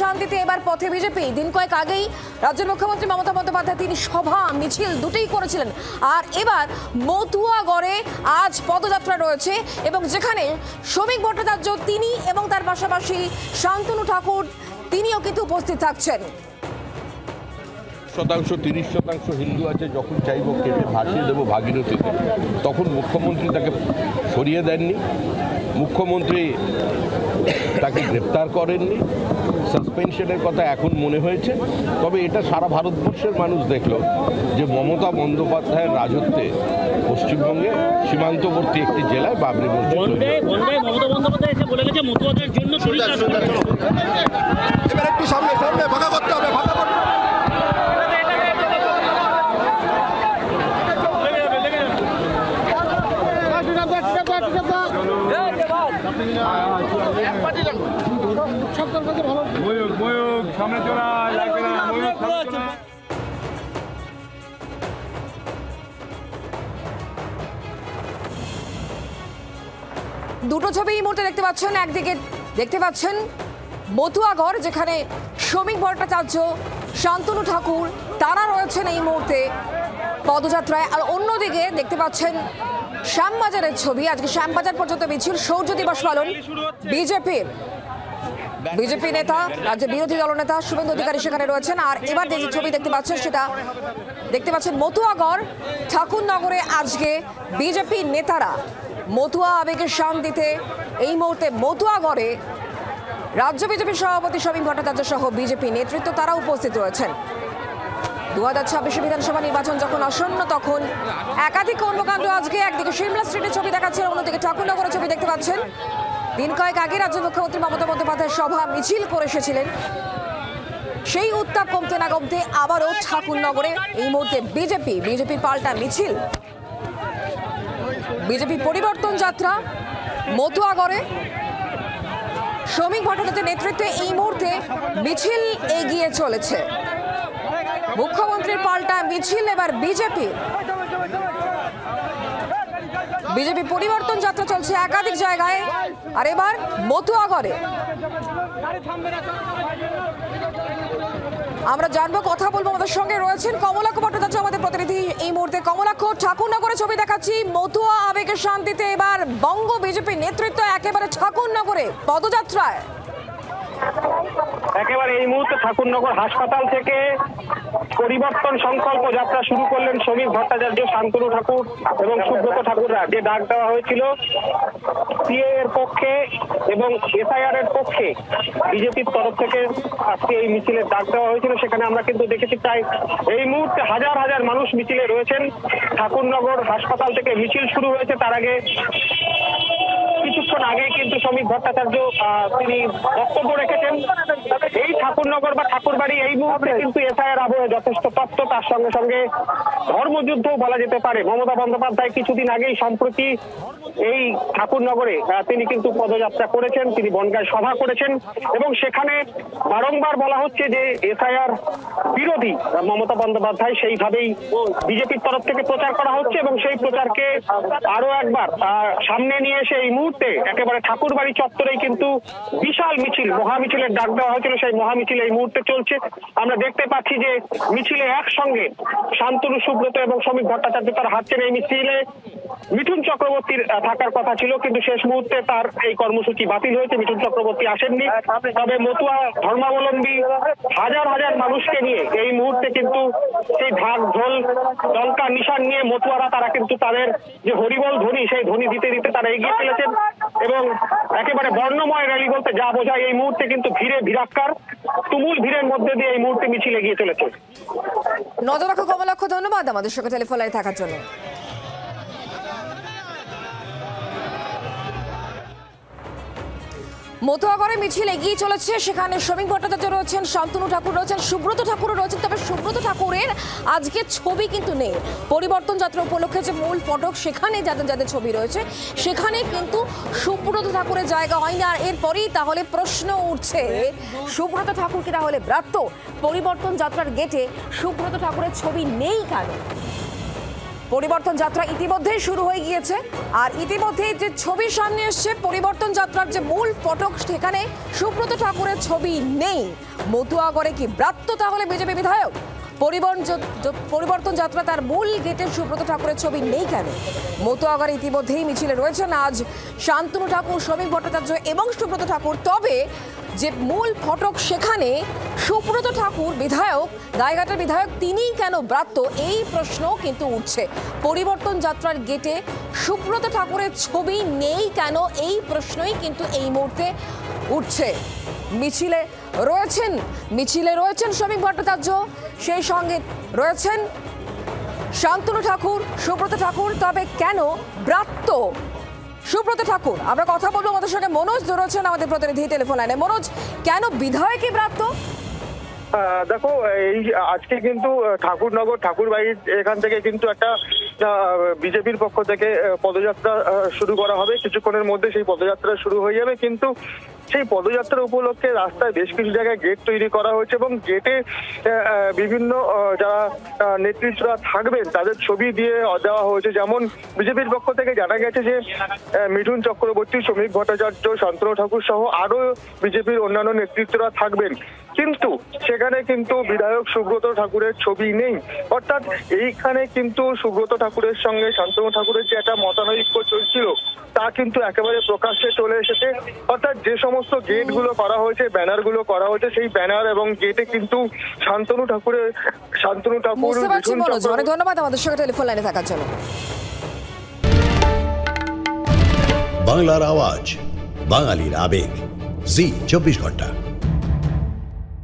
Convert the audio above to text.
শান্তিতে এবার পথে বিজেপি। দিন কয়েক আগেই রাজ্যের মুখ্যমন্ত্রী মমতা বন্দ্যোপাধ্যায় তিনি সভা মিছিল দুটোই করেছিলেন, আর এবার মতুয়াগড়ে আজ পদযাত্রা রয়েছে এবং যেখানে শ্রমিক ভট্টাচার্য তিনি এবং তার পাশাপাশি শান্তনু ঠাকুর তিনিও কিন্তু উপস্থিত থাকছেন। 30% হিন্দু আছে, যখন চাইব কেটে ভাসিয়ে দেবো ভাগীরথীতে, তখন মুখ্যমন্ত্রী তাকে সরিয়ে দেননি, মুখ্যমন্ত্রী তাকে গ্রেপ্তার করেননি, সাসপেনশনের কথা এখন মনে হয়েছে। তবে এটা সারা ভারতবর্ষের মানুষ দেখলো যে মমতা বন্দ্যোপাধ্যায়ের রাজত্বে পশ্চিমবঙ্গে সীমান্তবর্তী একটি জেলায় বাবরি মসজিদ মমতা বন্দ্যোপাধ্যায় এসে বলে গেছে মতুয়াদের জন্য একটু সামনে ভাগা করতে হবে, ভাগা করতে হবে। দুটো ছবি এই মুহূর্তে দেখতে পাচ্ছেন। একদিকে দেখতে পাচ্ছেন মতুয়াগড়, যেখানে শ্রমিক ভট্টাচার্য, শান্তনু ঠাকুর তারা রয়েছেন এই মুহূর্তে পদযাত্রায়, আর অন্যদিকে দেখতে পাচ্ছেন শ্যামবাজারের ছবি। আজকে শ্যামবাজার পর্যন্ত মিছিল, সৌর্য দিবস পালন বিজেপি নেতা, রাজ্যের বিরোধী দলনেতা শুভেন্দু অধিকারী সেখানে রয়েছেন। আর এবার যে ছবি দেখতে পাচ্ছেন সেটা দেখতে পাচ্ছেন মতুয়াগড় ঠাকুরনগরে আজকে বিজেপি নেতারা মতুয়া আবেগে শান দিতে এই মুহূর্তে মতুয়াগড়ে রাজ্য বিজেপি সভাপতি শ্রমিক ভট্টাচার্য সহ বিজেপি নেতৃত্ব তারা উপস্থিত রয়েছেন। 2026 বিধানসভা নির্বাচন যখন আসন্ন তখন একাধিক কর্মকাণ্ড আজকে। একদিকে সিমলা স্ট্রিটের ছবি দেখাচ্ছেন, অন্যদিকে ঠাকুরনগরের ছবি দেখতে পাচ্ছেন। দিন কয়েক আগে রাজ্য মুখ্যমন্ত্রী মমতা বন্দ্যোপাধ্যায় সভা মিছিল করে এসেছিলেন, সেই উত্তাপ কমতে না কমতে আবারও ঠাকুরনগরে এই মুহূর্তে বিজেপির পাল্টা মিছিল, বিজেপি পরিবর্তন যাত্রা মতুয়াগড়ে শ্রমিক ভট্টাচার্যের নেতৃত্বে এই মুহূর্তে মিছিল এগিয়ে চলেছে। মুখ্যমন্ত্রীর পাল্টা মিছিল এবার বিজেপি পরিবর্তন যাত্রা চলছে একাধিক জায়গায়, আর এবার মতুয়াগড়ে। আমরা জানবো, কথা বলবো, আমাদের সঙ্গে রয়েছেন কমলাক্ষ ভট্টাচার্য আমাদের প্রতিনিধি এই মুহূর্তে। কমলাক্ষ, ঠাকুরনগরে ছবি দেখাচ্ছি, মতুয়া আবেগের শান্তিতে এবার বঙ্গ বিজেপি নেতৃত্ব একেবারে ঠাকুরনগরে পদযাত্রায়। একেবারে এই মুহূর্তে ঠাকুরনগর হাসপাতাল থেকে পরিবর্তন সংকল্প যাত্রা শুরু করলেন শ্রমিক ভট্টাচার্য, শান্তনু ঠাকুর এবং সুব্রত ঠাকুররা। যে ডাক দেওয়া হয়েছিল সিএ এর পক্ষে এবং এসআইআর এর পক্ষে বিজেপির তরফ থেকে আজকে এই মিছিলের ডাক দেওয়া হয়েছিল, সেখানে আমরা কিন্তু দেখেছি প্রায় এই মুহূর্তে হাজার হাজার মানুষ মিছিলে রয়েছেন। ঠাকুরনগর হাসপাতাল থেকে মিছিল শুরু হয়েছে। তার আগে কিছুক্ষণ আগে কিন্তু শ্রমিক ভট্টাচার্য তিনি বক্তব্য রেখেছেন। এই ঠাকুরনগর বা ঠাকুরবাড়ি এই মুহূর্তে কিন্তু এসআইআর আবহে যথেষ্ট তত্ত্ব, তার সঙ্গে সঙ্গে ধর্মযুদ্ধও বলা যেতে পারে। মমতা বন্দ্যোপাধ্যায় কিছুদিন আগেই সম্প্রতি এই ঠাকুরনগরে তিনি কিন্তু পদযাত্রা করেছেন, তিনি বনগাঁয় সভা করেছেন এবং সেখানে বারংবার বলা হচ্ছে যে এসআইআর বিরোধী মমতা বন্দ্যোপাধ্যায়, সেইভাবেই বিজেপির তরফ থেকে প্রচার করা হচ্ছে এবং সেই প্রচারকে আরো একবার সামনে নিয়ে এসে এই মুহূর্তে একেবারে ঠাকুরবাড়ি চত্বরেই কিন্তু বিশাল মিছিল, মহামিছিলের ডাক দেওয়া হয়েছিল। সেই মহামিছিল এই মুহূর্তে চলছে। আমরা দেখতে পাচ্ছি যে মিছিলে একসঙ্গে শান্তনু, সুব্রত এবং শ্রমিক ভট্টাচার্য তারা হাঁটছেন। এই মিছিলে মিঠুন চক্রবর্তীর থাকার কথা ছিল, কিন্তু শেষ মুহূর্তে তার এই কর্মসূচি বাতিল হয়েছে, মিঠুন চক্রবর্তী আসেননি। তবে মতুয়া ধর্মাবলম্বী হাজার হাজার মানুষকে নিয়ে এই মুহূর্তে কিন্তু সেই ঢাক, ঢোল, ডঙ্কা, নিশান নিয়ে মতুয়ারা তারা কিন্তু তাদের যে হরিবল ধ্বনি, সেই ধ্বনি দিতে দিতে তারা এগিয়ে চলেছেন এবং একেবারে বর্ণময় র্যালি বলতে যা বোঝায় এই মুহূর্তে কিন্তু ভিড়াক্কার তুমুল ভিড়ের মধ্যে দিয়ে এই মুহূর্তে মিছিল এগিয়ে চলেছে। নজর রাখো কমলাক্ষ, ধন্যবাদ আমাদের সঙ্গে টেলিফোন লাইনে থাকার জন্য। মতুয়াগড়ে মিছিল এগিয়ে চলেছে, সেখানে শ্রমিক ভট্টাচার্য রয়েছেন, শান্তনু ঠাকুর রয়েছেন, সুব্রত ঠাকুরও রয়েছেন। তবে সুব্রত ঠাকুরের আজকে ছবি কিন্তু নেই। পরিবর্তন যাত্রা উপলক্ষে যে মূল ফটক, সেখানে যাদের ছবি রয়েছে সেখানে কিন্তু সুব্রত ঠাকুরের জায়গা হয়নি। আর এরপরেই তাহলে প্রশ্ন উঠছে, সুব্রত ঠাকুর কি তাহলে ব্রাত্য? পরিবর্তন যাত্রার গেটে সুব্রত ঠাকুরের ছবি নেই কেন? পরিবর্তন যাত্রা ইতিমধ্যেই শুরু হয়ে গিয়েছে আর ইতিমধ্যেই যে ছবি সামনে এসছে পরিবর্তন যাত্রার যে মূল ফটক সেখানে সুব্রত ঠাকুরের ছবি নেই। মতুয়াগড়ে কি ব্রাত্য তাহলে বিজেপি বিধায়ক? পরিবর্তন যাত্রা তার মূল গেটে সুব্রত ঠাকুরের ছবি নেই কেন? মতুয়াগড়ে ইতিমধ্যেই মিছিলে রয়েছেন আজ শান্তনু ঠাকুর, শ্রমিক ভট্টাচার্য এবং সুব্রত ঠাকুর। তবে যে মূল ফটক সেখানে সুব্রত ঠাকুর বিধায়ক, গাইঘাটের বিধায়ক, তিনিই কেন ব্রাত্য এই প্রশ্ন কিন্তু উঠছে। পরিবর্তন যাত্রার গেটে সুব্রত ঠাকুরের ছবি নেই কেন এই প্রশ্নই কিন্তু এই মুহূর্তে উঠছে। মিছিলে রয়েছেন শ্রমিক ভট্টাচার্য, সেই সঙ্গে রয়েছেন শান্তনু ঠাকুর, সুব্রত ঠাকুর। তবে কেন ব্রাত্য সুব্রত ঠাকুর? আমরা কথা বলবো আমাদের সঙ্গে মনোজ রয়েছেন আমাদের প্রতিনিধি টেলিফোন লাইনে। মনোজ, কেন বিধায়কই ব্রাত্য? দেখো, এই আজকে কিন্তু ঠাকুরনগর ঠাকুরবাড়ির এখান থেকে কিন্তু একটা বিজেপির পক্ষ থেকে পদযাত্রা শুরু করা হবে। কিছুক্ষণের মধ্যে সেই পদযাত্রা শুরু হয়ে যাবে, কিন্তু সেই পদযাত্রা উপলক্ষে রাস্তায় বেশ কিছু জায়গায় গেট তৈরি করা হয়েছে এবং গেটে বিভিন্ন যারা নেতৃত্বরা থাকবেন তাদের ছবি দিয়ে দেওয়া হয়েছে। যেমন বিজেপির পক্ষ থেকে জানা গেছে যে মিঠুন চক্রবর্তী, শ্রমিক ভট্টাচার্য, শান্তনু ঠাকুর সহ আরো বিজেপির অন্যান্য নেতৃত্বরা থাকবেন, কিন্তু সেখানে কিন্তু বিধায়ক সুব্রত ঠাকুরের ছবি নেই। অর্থাৎ এইখানে কিন্তু সুব্রত ঠাকুরের সঙ্গে শান্তনু ঠাকুরের যে একটা মতানৈক্য চলছিল তা কিন্তু একেবারে প্রকাশ্যে চলে এসেছে। অর্থাৎ যে সমস্ত গেট গুলো করা হয়েছে, ব্যানার গুলো করা হয়েছে, সেই ব্যানার এবং গেটে কিন্তু শান্তনু ঠাকুর অনেক ধন্যবাদ আমাদের সঙ্গে টেলিফোন লাইনে থাকার জন্য। বাংলার আওয়াজ, বাঙালির আবেগ, জি 24 ঘন্টা।